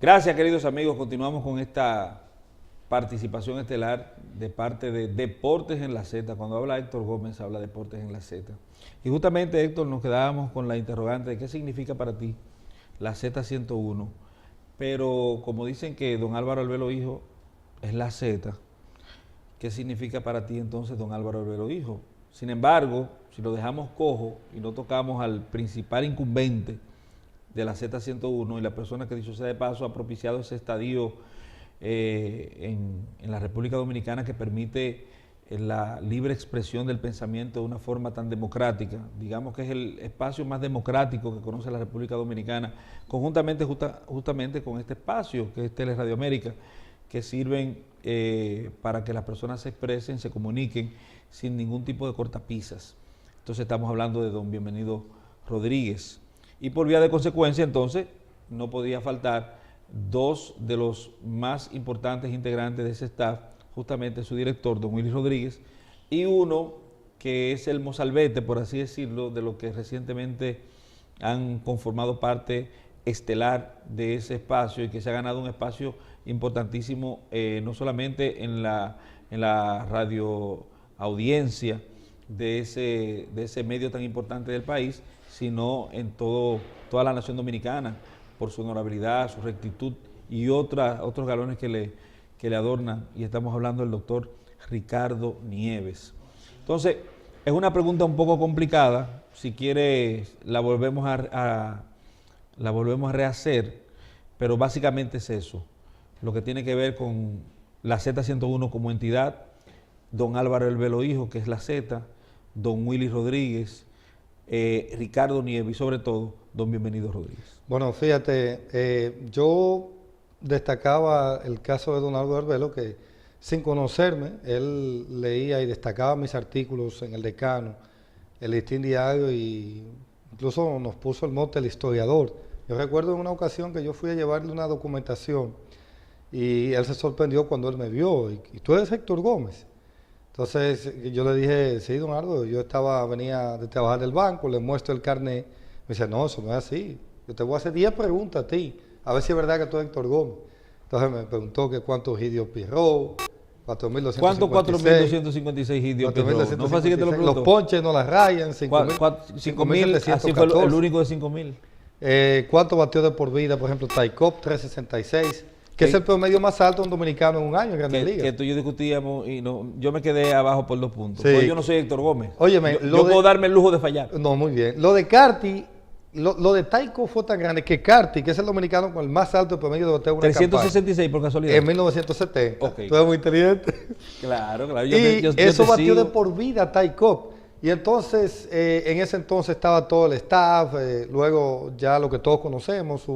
Gracias, queridos amigos. Continuamos con esta participación estelar de parte de Deportes en la Z. Cuando habla Héctor Gómez, habla de Deportes en la Z. Y justamente, Héctor, nos quedábamos con la interrogante de qué significa para ti la Z101. Pero como dicen que don Álvaro Albelo Hijo es la Z, ¿qué significa para ti entonces don Álvaro Albelo Hijo? Sin embargo, si lo dejamos cojo y no tocamos al principal incumbente de la Z101 y la persona que, dicho sea de paso, ha propiciado ese estadio en la República Dominicana que permite la libre expresión del pensamiento de una forma tan democrática, digamos que es el espacio más democrático que conoce la República Dominicana, conjuntamente justamente con este espacio que es Teleradio América, que sirven para que las personas se expresen, se comuniquen sin ningún tipo de cortapisas. Entonces estamos hablando de don Bienvenido Rodríguez. Y por vía de consecuencia, entonces, no podía faltar dos de los más importantes integrantes de ese staff, justamente su director, don Willy Rodríguez, y uno que es el mozalbete, por así decirlo, de lo que recientemente han conformado parte estelar de ese espacio y que se ha ganado un espacio importantísimo, no solamente en la radio audiencia de ese medio tan importante del país, sino en toda la nación dominicana, por su honorabilidad, su rectitud y otros galones que le adornan, y estamos hablando del doctor Ricardo Nieves. Entonces, es una pregunta un poco complicada, si quiere la volvemos a rehacer, pero básicamente es eso, lo que tiene que ver con la Z101 como entidad, don Álvaro Albelo Hijo, que es la Z, don Willy Rodríguez, Ricardo Nieves y sobre todo don Bienvenido Rodríguez. Bueno, fíjate, yo destacaba el caso de don Álvaro Albelo, que sin conocerme, él leía y destacaba mis artículos en el Decano, el Listín Diario, y incluso nos puso el mote el historiador. Yo recuerdo en una ocasión que yo fui a llevarle una documentación y él se sorprendió cuando él me vio, y tú eres Héctor Gómez. Entonces yo le dije, sí, don Álvaro, venía de trabajar del banco, le muestro el carnet. Me dice, no, eso no es así. Yo te voy a hacer 10 preguntas a ti, a ver si es verdad que tú eres Héctor Gómez. Entonces me preguntó que cuántos Gidio Pirro, 4.256. ¿Cuántos 4.256 Gidio Pirro? No fue así que te lo pregunto. Los ponches no las rayan, 5.000, así fue el único de 5.000. ¿Cuánto batió de por vida, por ejemplo, Taikop, 366? Que es el promedio más alto de un dominicano en un año en Grandes Ligas. Que tú y yo discutíamos y yo me quedé abajo por 2 puntos. Sí. Pues yo no soy Héctor Gómez. Óyeme, yo puedo darme el lujo de fallar. No, muy bien. Lo de Carty, lo de Taiko fue tan grande que Carty, que es el dominicano con el más alto promedio de bateo en una 366 por casualidad. En 1970. Okay. Tú eres muy inteligente. Claro. Eso batió de por vida Taiko. Y entonces, en ese entonces estaba todo el staff, luego ya lo que todos conocemos,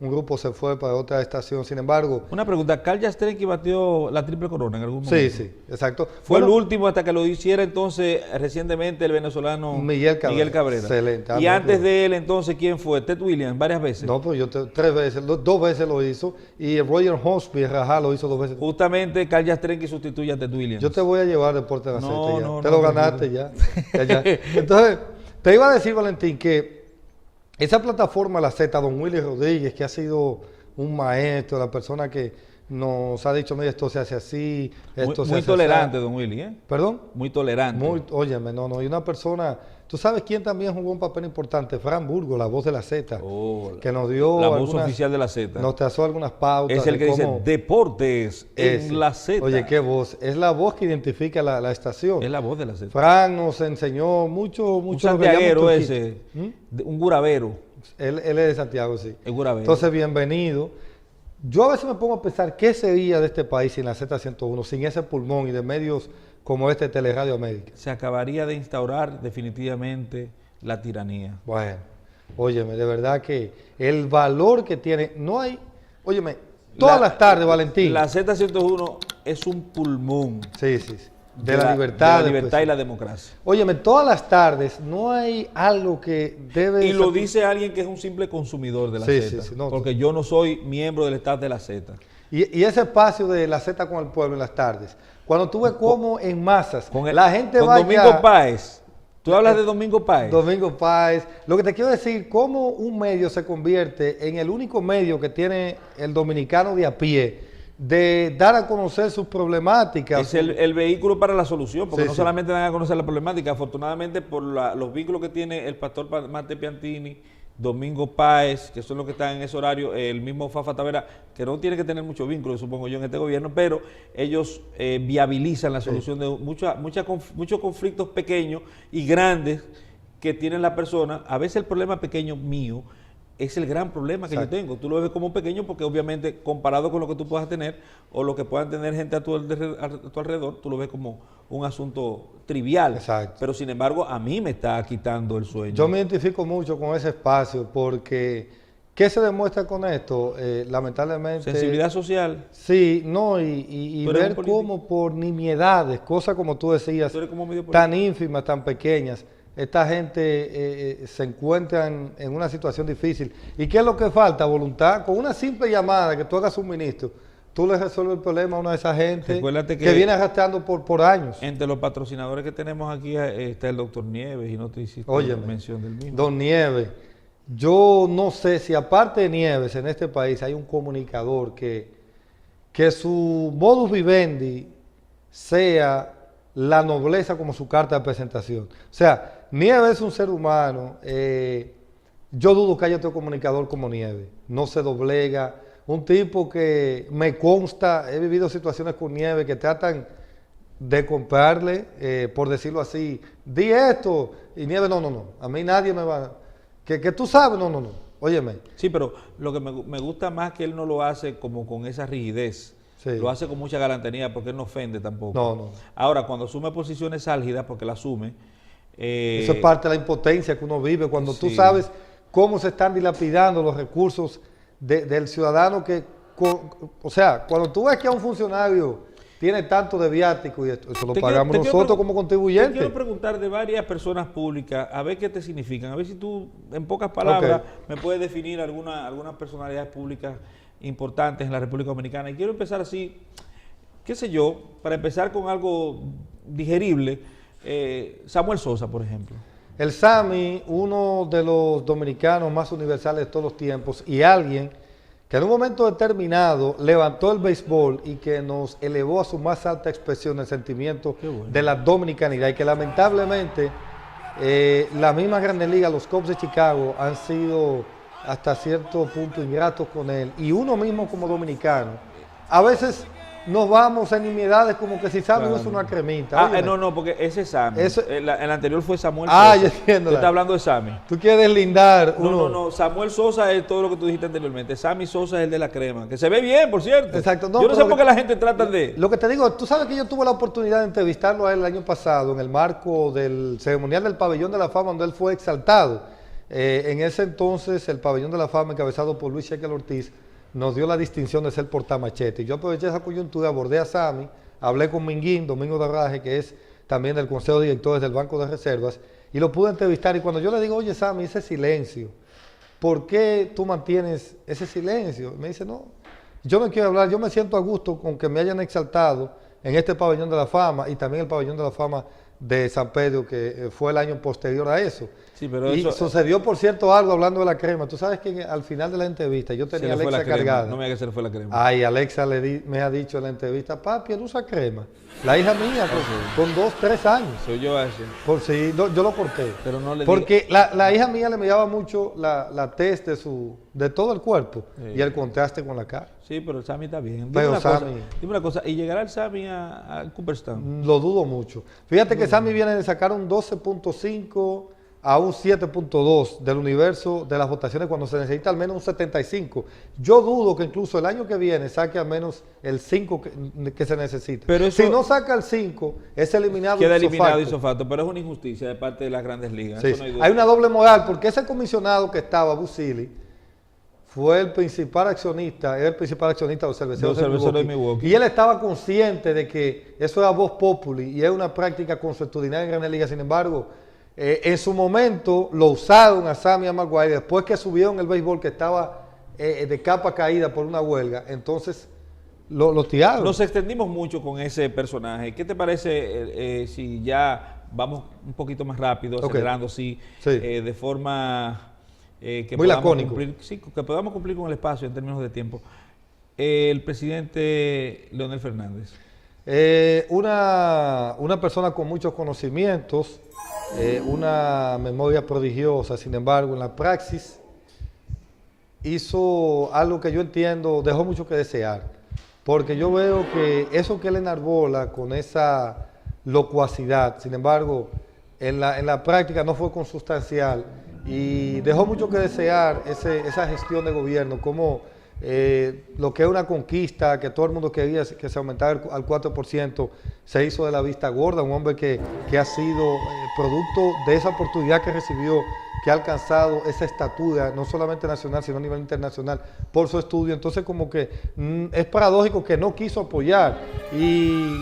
un grupo se fue para otra estación. Sin embargo... Una pregunta, ¿Carl Yastrzemski batió la triple corona en algún momento? Sí, exacto. Fue el último hasta que lo hiciera entonces recientemente el venezolano Miguel Cabrera. Excelente. Y antes de él entonces, ¿quién fue? Ted Williams, varias veces. No, pues 3 veces, 2 veces lo hizo, y Roger Hospi, Rajá, lo hizo 2 veces. Justamente Carl Yastrzemski sustituye a Ted Williams. Yo te voy a llevar Deporte en la Z ya. Te lo ganaste ya. Entonces, te iba a decir, Valentín, que esa plataforma, la Z, don Willy Rodríguez, que ha sido un maestro, la persona que nos ha dicho, mira, esto se hace así, esto se hace muy tolerante, así. Don Willy, ¿eh? ¿Perdón? Muy tolerante. Óyeme, no, y una persona, tú sabes quién también jugó un papel importante, Fran Burgos, la voz de la Z, que nos dio la voz oficial de la Z. Nos trazó algunas pautas. Es el que dice Deportes en la Z. Oye, qué voz, es la voz que identifica la estación. Es la voz de la Z. Fran nos enseñó mucho. Un santiaguero ese, un guravero. Él es de Santiago, sí. El guravero. Entonces, bienvenido. Yo a veces me pongo a pensar qué sería de este país sin la Z101, sin ese pulmón y de medios como este Teleradio América. Se acabaría de instaurar definitivamente la tiranía. Bueno, óyeme, de verdad que el valor que tiene, no hay, óyeme, todas las tardes, Valentín. La Z101 es un pulmón. Sí. De la libertad y la democracia. Óyeme, todas las tardes no hay algo que debe... Y lo dice alguien que es un simple consumidor de la Z. Sí, porque yo no soy miembro del staff de la Z. Y ese espacio de la Z con el pueblo en las tardes, cuando tú ves cómo en masas la gente con va Domingo Páez, Tú hablas de Domingo Páez. Domingo Páez. Lo que te quiero decir, cómo un medio se convierte en el único medio que tiene el dominicano de a pie de dar a conocer sus problemáticas. Es el vehículo para la solución, porque Sí, no sí. solamente dan a conocer la problemática, afortunadamente por los vínculos que tiene el pastor Marte Piantini, Domingo Páez, que son los que están en ese horario, el mismo Fafa Tavera, que no tiene que tener mucho vínculo, supongo yo, en este gobierno, pero ellos viabilizan la solución de muchos conflictos pequeños y grandes que tienen las personas. A veces el problema pequeño mío es el gran problema que Exacto. yo tengo. Tú lo ves como pequeño porque obviamente comparado con lo que tú puedas tener o lo que puedan tener gente a tu alrededor, tú lo ves como un asunto trivial. Exacto. Pero sin embargo, a mí me está quitando el sueño. Yo me identifico mucho con ese espacio porque, ¿qué se demuestra con esto? Lamentablemente... Sensibilidad social. Sí, no, y Tú eres ver un político. cómo por nimiedades, cosas como tú decías, Tú eres como medio tan ínfimas, tan pequeñas, esta gente se encuentra en una situación difícil. ¿Y qué es lo que falta? Voluntad. Con una simple llamada que tú hagas suministro, tú le resuelves el problema a una de esas gente Recuérdate que que viene arrastrando por años. entre los patrocinadores que tenemos aquí está el doctor Nieves y no te hiciste Óyeme, mención del mismo. Don Nieves, yo no sé si aparte de Nieves en este país hay un comunicador que su modus vivendi sea la nobleza como su carta de presentación. O sea, Nieves es un ser humano, yo dudo que haya otro comunicador como Nieves, no se doblega, un tipo que me consta, he vivido situaciones con Nieves que tratan de comprarle, por decirlo así, di esto, y Nieves, no, a mí nadie me va, que tú sabes, no, óyeme. Sí, pero lo que me gusta más que él no lo hace como con esa rigidez. Sí. Lo hace con mucha galantería porque él no ofende tampoco. No. Ahora, cuando asume posiciones álgidas, porque la asume... Eso es parte de la impotencia que uno vive cuando tú sí. sabes cómo se están dilapidando los recursos del ciudadano o sea, cuando tú ves que a un funcionario tiene tanto de viático y esto lo pagamos nosotros como Te contribuyentes. quiero preguntar de varias personas públicas, a ver qué te significan, a ver si tú, en pocas palabras, me puedes definir algunas personalidades públicas importantes en la República Dominicana. Y quiero empezar así, qué sé yo, para empezar con algo digerible, Samuel Sosa, por ejemplo. El Sami, uno de los dominicanos más universales de todos los tiempos y alguien que en un momento determinado levantó el béisbol y que nos elevó a su más alta expresión el sentimiento de la dominicanidad y que lamentablemente la misma Grandes Ligas, los Cubs de Chicago han sido hasta cierto punto ingratos con él y uno mismo como dominicano. A veces nos vamos a nimiedades como que si Sammy no es una cremita. No, porque ese es Sammy. El anterior fue Samuel Sosa. Yo entiendo. Tú estás hablando de Sammy. Tú quieres lindar uno. No. Samuel Sosa es todo lo que tú dijiste anteriormente. Sammy Sosa es el de la crema. Que se ve bien, por cierto. Exacto. Yo no sé por qué la gente trata de... Lo que te digo, tú sabes que yo tuve la oportunidad de entrevistarlo a él el año pasado en el marco del ceremonial del Pabellón de la Fama, donde él fue exaltado. En ese entonces, el Pabellón de la Fama, encabezado por Luis Shekel Ortiz, nos dio la distinción de ser portamachete. Yo aproveché esa coyuntura, abordé a Sammy, hablé con Minguín, Domingo Darraje, que es también del Consejo de Directores del Banco de Reservas, y lo pude entrevistar. Y cuando yo le digo, oye Sammy, ese silencio, ¿por qué tú mantienes ese silencio? Me dice, no, yo no quiero hablar, yo me siento a gusto con que me hayan exaltado en este Pabellón de la Fama y también el Pabellón de la Fama de San Pedro, que fue el año posterior a eso. Sí, pero y eso, sucedió, por cierto, algo hablando de la crema. Tú sabes que al final de la entrevista yo tenía a Alexa cargada. No me diga que se le fue la crema. Ay, Alexa me ha dicho en la entrevista, papi, él usa crema. La hija mía, con 2, 3 años. Soy yo eso. Por si, no, yo lo corté. Pero no le porque la hija mía le miraba mucho la tez de todo el cuerpo y el contraste con la cara. Sí, pero el Sammy está bien. Dime una cosa, ¿y llegará el Sammy al Cooperstown? Lo dudo mucho. Fíjate que Sammy viene de sacar un 12.5 a un 7.2 del universo de las votaciones cuando se necesita al menos un 75. Yo dudo que incluso el año que viene saque al menos el 5 que se necesita. Pero eso, si no saca el 5, es eliminado. Queda eliminado isofacto, pero es una injusticia de parte de las Grandes Ligas. Sí, eso no hay una doble moral, porque ese comisionado que estaba, Busili, fue el principal accionista, era el principal accionista de los cerveceros de Milwaukee. Y él estaba consciente de que eso era voz populi y es una práctica consuetudinaria en Grandes Ligas. Sin embargo, en su momento lo usaron a Sammy y a Maguire, después que subieron el béisbol que estaba de capa caída por una huelga, entonces lo tiraron. Nos extendimos mucho con ese personaje. ¿Qué te parece si ya vamos un poquito más rápido, Ok. acelerando, sí, Sí. de forma que Muy podamos lacónico. cumplir, sí, que podamos cumplir con el espacio en términos de tiempo. El presidente Leonel Fernández. Una persona con muchos conocimientos, una memoria prodigiosa, sin embargo, en la praxis hizo algo que yo entiendo, dejó mucho que desear, porque yo veo que eso que él enarbola con esa locuacidad, sin embargo, en la práctica no fue consustancial y dejó mucho que desear esa gestión de gobierno, como lo que es una conquista, que todo el mundo quería que se aumentara al 4%, se hizo de la vista gorda, un hombre que ha sido producto de esa oportunidad que recibió, que ha alcanzado esa estatura, no solamente nacional, sino a nivel internacional, por su estudio. Entonces, como que es paradójico que no quiso apoyar. Y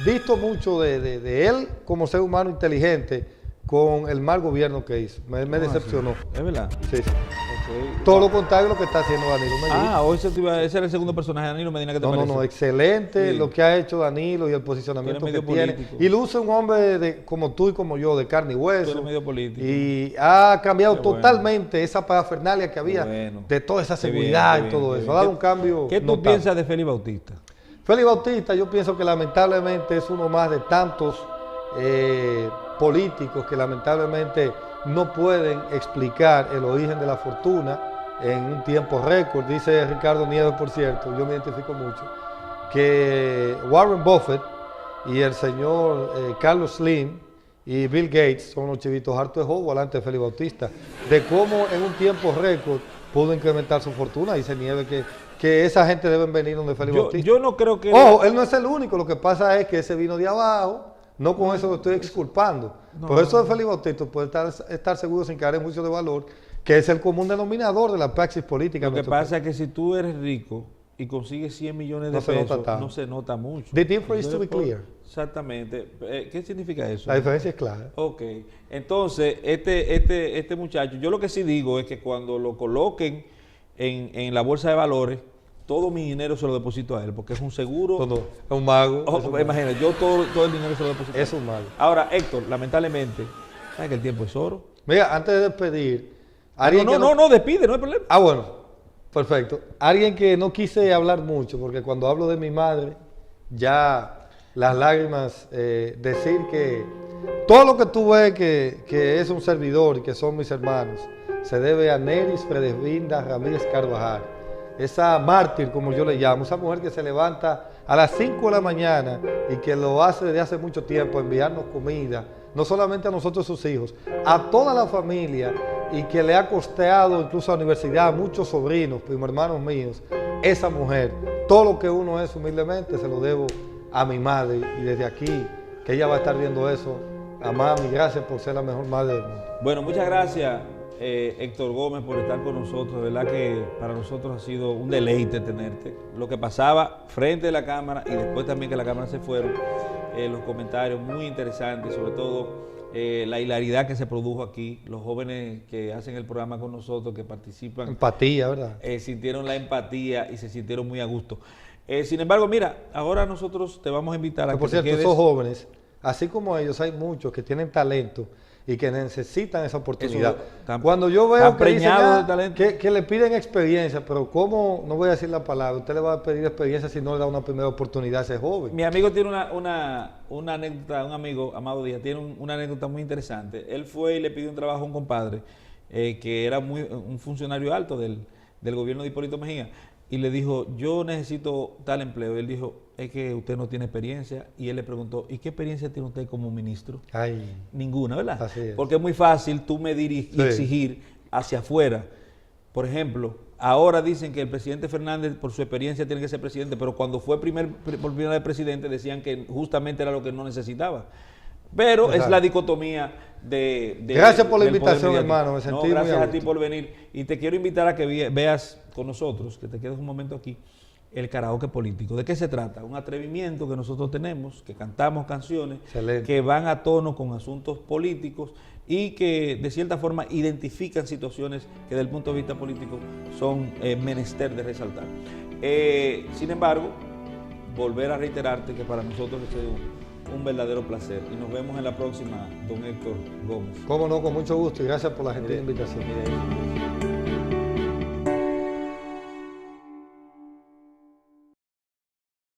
visto mucho de él como ser humano inteligente, con el mal gobierno que hizo. Me decepcionó. ¿Es verdad? Sí, sí. Ok. Todo lo contrario de lo que está haciendo Danilo Medina. Ah, hoy ese era el segundo personaje de Danilo Medina que te No, parece. excelente Sí. lo que ha hecho Danilo y el posicionamiento Tú eres que medio tiene. político. Y luce un hombre como tú y como yo, de carne y Tú hueso. eres medio político. Y ha cambiado Qué bueno. totalmente esa parafernalia que había Bueno. de toda esa Qué bien, seguridad qué y bien, todo qué eso. bien. Ha dado ¿Qué- un cambio ¿Qué tú notable. piensas de Félix Bautista? Félix Bautista, yo pienso que lamentablemente es uno más de tantos políticos que lamentablemente no pueden explicar el origen de la fortuna en un tiempo récord. Dice Ricardo Nieves, por cierto, yo me identifico mucho, que Warren Buffett y el señor Carlos Slim y Bill Gates son los chivitos hartos de juego delante de Félix Bautista, de cómo en un tiempo récord pudo incrementar su fortuna. Dice Nieves que esa gente deben venir donde Félix Bautista. Yo no creo que... Ojo, él no es el único, lo que pasa es que ese vino de abajo, no con eso lo estoy exculpando. No. Por eso de Félix Bautista puede estar seguro sin caer en juicio de valor, que es el común denominador de la praxis política. Lo que pasa es que si tú eres rico y consigues 100 millones de No se nota pesos, tanto. no se nota mucho. The difference is to be Entonces, clear. Exactamente. ¿Qué significa eso? La diferencia es clara. Ok. Entonces, este muchacho, yo lo que sí digo es que cuando lo coloquen en la bolsa de valores, todo mi dinero se lo deposito a él, porque es un seguro. No, es un mago. Oh, es un mago. imagínate, yo todo el dinero se lo deposito a él. Es un mago. Ahora, Héctor, lamentablemente, ¿sabes que el tiempo es oro? Mira, antes de despedir, alguien que No, despide, no hay problema. Ah, bueno, perfecto. Alguien que no quise hablar mucho, porque cuando hablo de mi madre, ya las lágrimas, decir que todo lo que tú ves que es un servidor y que son mis hermanos, se debe a Neris Fredesvinda Ramírez Carvajal, esa mártir, como yo le llamo, esa mujer que se levanta a las 5 de la mañana y que lo hace desde hace mucho tiempo, enviarnos comida, no solamente a nosotros sus hijos, a toda la familia, y que le ha costeado incluso a la universidad a muchos sobrinos, primo hermanos míos. Esa mujer, todo lo que uno es humildemente se lo debo a mi madre, y desde aquí, que ella va a estar viendo eso, a mami, gracias por ser la mejor madre del mundo. Bueno, muchas gracias, Héctor Gómez, por estar con nosotros. De verdad que para nosotros ha sido un deleite tenerte. Lo que pasaba frente a la cámara y después también que la cámara se fueron, los comentarios muy interesantes, sobre todo la hilaridad que se produjo aquí, los jóvenes que hacen el programa con nosotros, que participan, Empatía, ¿verdad? sintieron la empatía y se sintieron muy a gusto. Sin embargo, mira, ahora nosotros te vamos a invitar a Que que por te cierto, quedes. esos jóvenes, así como ellos, hay muchos que tienen talento y que necesitan esa oportunidad. Están- Cuando yo veo están que dicen, preñados de talento. que le piden experiencia, pero ¿cómo? No voy a decir la palabra, usted le va a pedir experiencia si no le da una primera oportunidad a ese joven. Mi amigo tiene una anécdota, un amigo, Amado Díaz, tiene una anécdota muy interesante. Él fue y le pidió un trabajo a un compadre que era un funcionario alto del gobierno de Hipólito Mejía, y le dijo, yo necesito tal empleo. Él dijo, es que usted no tiene experiencia. Y él le preguntó, ¿y qué experiencia tiene usted como ministro? Ay, Ninguna, ¿verdad? Así es. Porque es muy fácil tú medir y Sí. exigir hacia afuera. Por ejemplo, ahora dicen que el presidente Fernández, por su experiencia, tiene que ser presidente, pero cuando fue por primera vez presidente, decían que justamente era lo que no necesitaba. Pero es Exacto. la dicotomía de Gracias por la del poder invitación, mediático. hermano, me sentí muy gracias a a ti gusto. por venir. Y te quiero invitar a que veas con nosotros, que te quedes un momento aquí, el karaoke político. ¿De qué se trata? Un atrevimiento que nosotros tenemos, que cantamos canciones Excelente. que van a tono con asuntos políticos y que de cierta forma identifican situaciones que desde el punto de vista político son menester de resaltar. Sin embargo, volver a reiterarte que para nosotros es un verdadero placer. Y nos vemos en la próxima, don Héctor Gómez. Cómo no, con mucho gusto y gracias por la gentil invitación. Mire ahí.